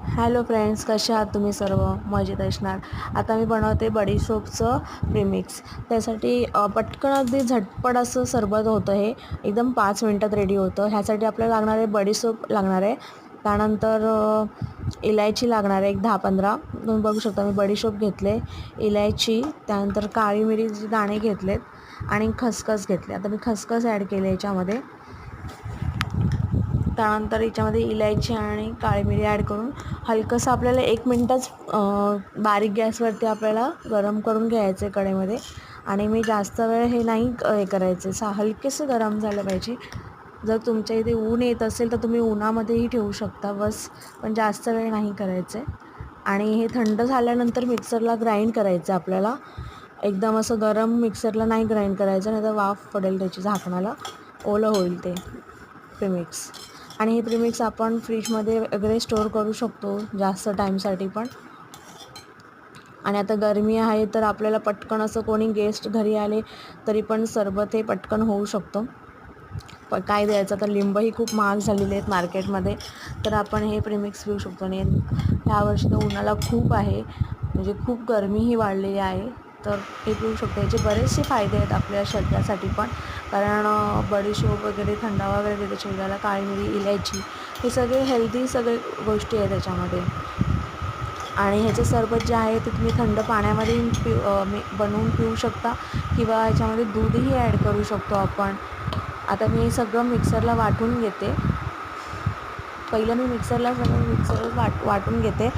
Hello friends, कसे आहात तुम्ही सर्व? मजेत असणार. आता मी बनवते बडीशोपचं प्रीमिक्स. त्यासाठी पटकन अगदी झटपट असं सरबत होतं. हे एकदम 5 मिनटात रेडी होतं. ह्यासाठी आपल्याला लागणार आहे बडीशोप लागणार आहे, त्यानंतर इलायची लागणार आहे एक 10-15. तुम्ही बघू शकता मी बडीशोप घेतले, इलायची, त्यानंतर काळी मिरीचे दाणे घेतलेत आणि खसखस घेतले. आता मी खसखस ॲड केले याच्यामध्ये. त्यानंतर याच्यामध्ये इलायची आणि काळी मिरी ॲड करून हलकंसं आपल्याला 1 मिनटच बारीक गॅसवरती आपल्याला गरम करून घ्यायचं आहे कढईमध्ये. आणि मी जास्त वेळ हे नाही हे करायचं, हलकेसं गरम झालं पाहिजे. जर तुमच्या इथे ऊन येत असेल तर तुम्ही उन्हामध्येही ठेवू शकता बस, पण जास्त वेळ नाही करायचं आहे. आणि हे थंड झाल्यानंतर मिक्सरला ग्राइंड करायचं आपल्याला. एकदम असं गरम मिक्सरला नाही ग्राइंड करायचं, नाही तर वाफ पडेल त्याची, झाकणाला ओलं होईल ते प्रीमिक्स. आणि हे प्रीमिक्स आपण फ्रीजमध्ये वगैरे स्टोअर करू शकतो जास्त टाईमसाठी पण. आणि आता गरमी आहे तर आपल्याला पटकन असं कोणी गेस्ट घरी आले तरी पण सरबत हे पटकन होऊ शकतो. काय द्यायचं, तर लिंबही खूप महाग झालेले आहेत मार्केटमध्ये, तर आपण हे प्रीमिक्स पिऊ शकतो. आणि ह्यावर्षी तर उन्हाळा खूप आहे, म्हणजे खूप गरमीही वाढलेली आहे, तर हे पिऊ शकतो. याचे बरेचसे फायदे आहेत आपल्या शरीरासाठी पण, कारण बडीशोप वगैरे थंडावा वगैरे देते शरीराला, काळी मिरी, इलायची, हे सगळे हेल्दी सगळे गोष्टी आहेत त्याच्यामध्ये. आणि ह्याचे सरबत जे आहे ते तुम्ही थंड पाण्यामध्ये बनवून पिऊ शकता, किंवा ह्याच्यामध्ये दूधही ॲड करू शकतो आपण. आता मी सगळं मिक्सरला वाटून घेते. पहिलं मी सगळं वाटून घेते.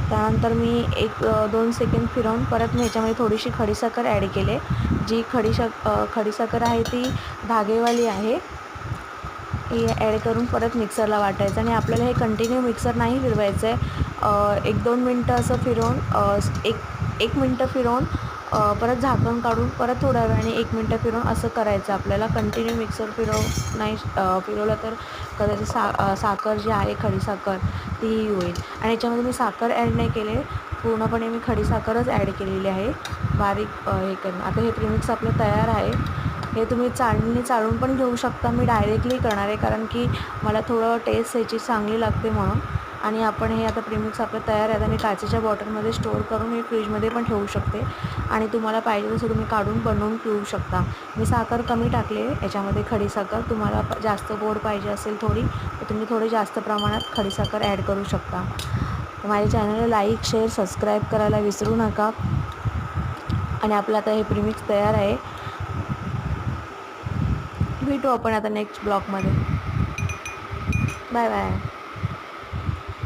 त्यानंतर मी 1-2 सेकंद फिरवून परत मी ह्याच्यामध्ये थोडीशी खडीसाखर ॲड केले. जी खडीसाखर आहे ती धागेवाली आहे. ही ॲड करून परत मिक्सरला वाटायचं. आणि आपल्याला हे कंटिन्यू मिक्सर नाही फिरवायचं आहे. 1-2 मिनटं असं फिरवून, एक मिनटं फिरवून परत झाकण काढून परत थोड्या वेळाने 1 मिनटं फिरवून असं करायचं आपल्याला. कंटिन्यू मिक्सर फिरवलं तर कदाचित साखर जी आहे खडीसाखर तीही होईल. आणि याच्यामध्ये मी साखर ॲड नाही केले, पूर्णपणे मी खडीसाखरच ॲड केलेली आहे बारीक हे करून. आता हे प्रीमिक्स आपलं तयार आहे. हे तुम्ही चाळून पण घेऊ शकता. मी डायरेक्टली करणार आहे, कारण की मला थोडं टेस्ट याची चांगली लागते म्हणून. आणि आपण हे आता प्रीमिक्स आपलं तयार आहे. आता मी काचेच्या बॉटलमध्ये स्टोअर करून हे फ्रीजमध्ये पण ठेवू शकते, आणि तुम्हाला पाहिजे तसं तुम्ही काढून बनवून पिऊ शकता. मी साखर कमी टाकले याच्यामध्ये, खडीसाखर. तुम्हाला जास्त गोड पाहिजे असेल थोडी, तर तुम्ही थोडी जास्त प्रमाणात खडीसाखर ॲड करू शकता. तर माझ्या चॅनलला लाईक, शेअर, सबस्क्राईब करायला विसरू नका. आणि आपलं आता हे प्रीमिक्स तयार आहे. भेटू आपण आता नेक्स्ट ब्लॉगमध्ये. Bye bye.